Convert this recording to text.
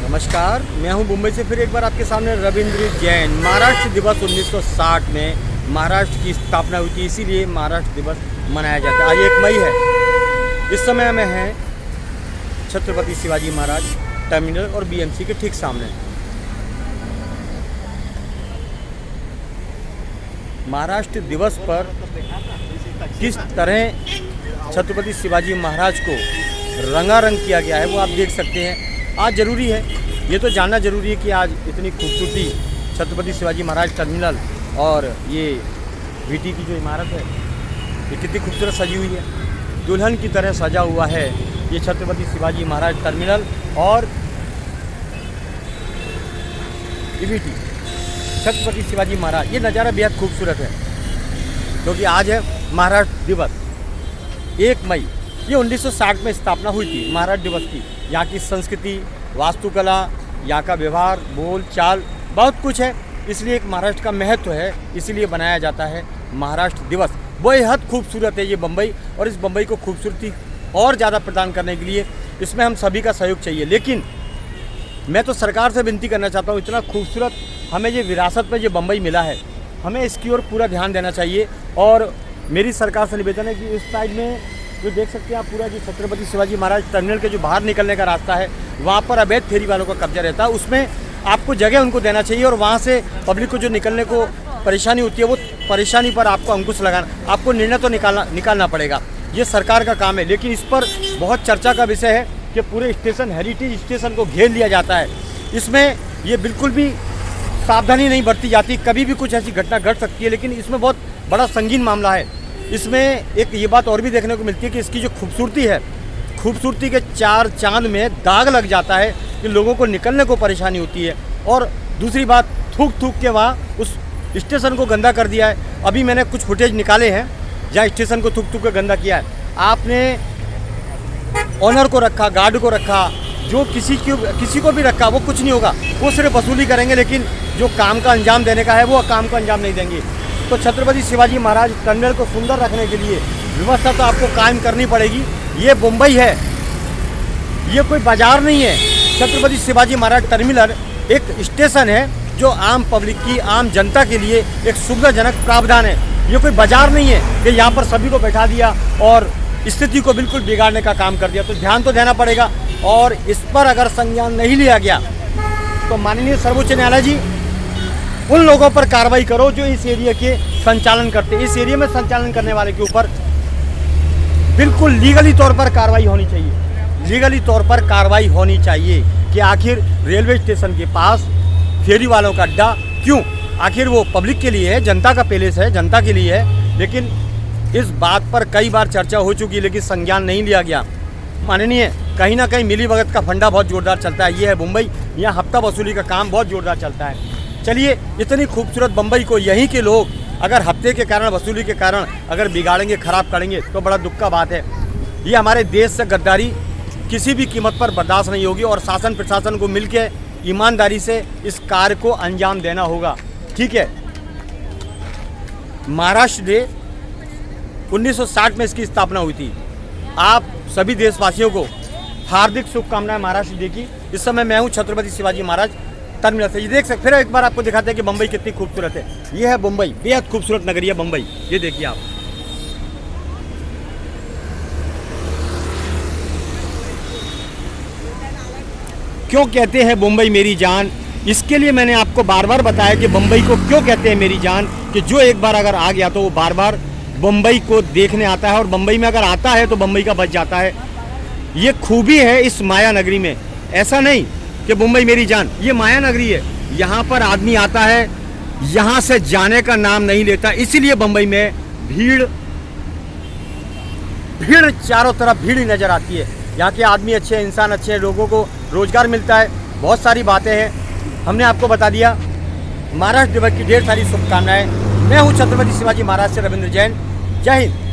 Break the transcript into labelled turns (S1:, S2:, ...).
S1: नमस्कार, मैं हूं मुंबई से फिर एक बार आपके सामने रविंद्र जैन। महाराष्ट्र दिवस 1960 में महाराष्ट्र की स्थापना हुई थी, इसीलिए महाराष्ट्र दिवस मनाया जाता है। आज 1 मई है। इस समय में है छत्रपति शिवाजी महाराज टर्मिनल और बीएमसी के ठीक सामने। महाराष्ट्र दिवस पर किस तरह छत्रपति शिवाजी महाराज को रंगारंग किया गया है वो आप देख सकते हैं। आज ज़रूरी है, ये तो जानना ज़रूरी है कि आज इतनी खूबसूरती छत्रपति शिवाजी महाराज टर्मिनल और ये वीटी की जो इमारत है ये कितनी खूबसूरत सजी हुई है। दुल्हन की तरह सजा हुआ है ये छत्रपति शिवाजी महाराज टर्मिनल और वीटी छत्रपति शिवाजी महाराज। ये नज़ारा बेहद खूबसूरत है क्योंकि आज है महाराष्ट्र दिवस 1 मई। ये 1960 में स्थापना हुई थी महाराष्ट्र दिवस की। यहाँ की संस्कृति, वास्तुकला, यहाँ का व्यवहार, बोल चाल बहुत कुछ है, इसलिए एक महाराष्ट्र का महत्व है, इसीलिए बनाया जाता है महाराष्ट्र दिवस। बेहद खूबसूरत है ये बम्बई और इस बम्बई को खूबसूरती और ज़्यादा प्रदान करने के लिए इसमें हम सभी का सहयोग चाहिए। लेकिन मैं तो सरकार से विनती करना चाहता हूँ, इतना खूबसूरत हमें ये विरासत में ये बम्बई मिला है, हमें इसकी ओर पूरा ध्यान देना चाहिए। और मेरी सरकार से निवेदन है कि इस साइड में जो देख सकते हैं आप पूरा जो छत्रपति शिवाजी महाराज टर्मिनल के जो बाहर निकलने का रास्ता है वहाँ पर अवैध फेरी वालों का कब्जा रहता है, उसमें आपको जगह उनको देना चाहिए और वहाँ से पब्लिक को जो निकलने को परेशानी होती है वो परेशानी पर आपको अंकुश लगाना, आपको निर्णय तो निकालना पड़ेगा। ये सरकार का काम है। लेकिन इस पर बहुत चर्चा का विषय है कि पूरे स्टेशन, हेरिटेज स्टेशन को घेर लिया जाता है। इसमें ये बिल्कुल भी सावधानी नहीं बरती जाती, कभी भी कुछ ऐसी घटना घट सकती है। लेकिन इसमें बहुत बड़ा संगीन मामला है। इसमें एक ये बात और भी देखने को मिलती है कि इसकी जो खूबसूरती है, खूबसूरती के 4 चांद में दाग लग जाता है कि लोगों को निकलने को परेशानी होती है। और दूसरी बात, थूक के वहाँ उस स्टेशन को गंदा कर दिया है। अभी मैंने कुछ फुटेज निकाले हैं जहाँ स्टेशन को थूक के गंदा किया है। आपने ऑनर को रखा, गार्ड को रखा, जो किसी को भी रखा, वो कुछ नहीं होगा, वो सिर्फ वसूली करेंगे, लेकिन जो काम का अंजाम देने का है वो काम का अंजाम नहीं देंगे। तो छत्रपति शिवाजी महाराज टर्मिनल को सुंदर रखने के लिए व्यवस्था तो आपको कायम करनी पड़ेगी। ये मुंबई है, ये कोई बाजार नहीं है। छत्रपति शिवाजी महाराज टर्मिनल एक स्टेशन है जो आम पब्लिक की, आम जनता के लिए एक सुविधाजनक प्रावधान है। ये कोई बाजार नहीं है कि यहाँ पर सभी को बैठा दिया और स्थिति को बिल्कुल बिगाड़ने का काम कर दिया। तो ध्यान तो देना पड़ेगा और इस पर अगर संज्ञान नहीं लिया गया तो माननीय सर्वोच्च न्यायालय जी उन लोगों पर कार्रवाई करो जो इस एरिया के संचालन करते हैं। इस एरिया में संचालन करने वाले के ऊपर बिल्कुल लीगली तौर पर कार्रवाई होनी चाहिए। लीगली तौर पर कार्रवाई होनी चाहिए कि आखिर रेलवे स्टेशन के पास फेरी वालों का अड्डा क्यों? आखिर वो पब्लिक के लिए है, जनता का पैलेस है, जनता के लिए है। लेकिन इस बात पर कई बार चर्चा हो चुकी, लेकिन संज्ञान नहीं लिया गया। माननीय, कहीं ना कहीं मिली भगत का फंडा बहुत जोरदार चलता है। ये है मुंबई, यहाँ हफ्ता वसूली का काम बहुत जोरदार चलता है। चलिए, इतनी खूबसूरत बम्बई को यहीं के लोग अगर हफ्ते के कारण, वसूली के कारण अगर बिगाड़ेंगे, ख़राब करेंगे तो बड़ा दुख का बात है। ये हमारे देश से गद्दारी किसी भी कीमत पर बर्दाश्त नहीं होगी और शासन प्रशासन को मिलकर ईमानदारी से इस कार्य को अंजाम देना होगा। ठीक है, महाराष्ट्र डे 1960 में इसकी स्थापना हुई थी। आप सभी देशवासियों को हार्दिक शुभकामनाएं महाराष्ट्र डे की। इस समय मैं हूँ छत्रपति शिवाजी महाराज टर्मिनल से। ये देख सकते, फिर एक बार आपको दिखाते हैं कि बम्बई कितनी खूबसूरत है। ये है मुंबई, बेहद खूबसूरत नगरी है बम्बई। ये देखिए आप, क्यों कहते हैं मुंबई मेरी जान? इसके लिए मैंने आपको बार बार बताया कि बम्बई को क्यों कहते हैं मेरी जान, कि जो एक बार अगर आ गया तो वो बार बार बम्बई को देखने आता है और बम्बई में अगर आता है तो बम्बई का बच जाता है। ये खूबी है इस माया नगरी में। ऐसा नहीं कि मुंबई मेरी जान, ये माया नगरी है। यहाँ पर आदमी आता है, यहाँ से जाने का नाम नहीं लेता। इसीलिए बम्बई में भीड़ चारों तरफ भीड़ ही नज़र आती है। यहाँ के आदमी अच्छे हैं, इंसान अच्छे हैं, लोगों को रोजगार मिलता है, बहुत सारी बातें हैं। हमने आपको बता दिया। महाराष्ट्र दिवस की ढेर सारी शुभकामनाएं। मैं हूँ छत्रपति शिवाजी महाराज से रविंद्र जैन। जय हिंद।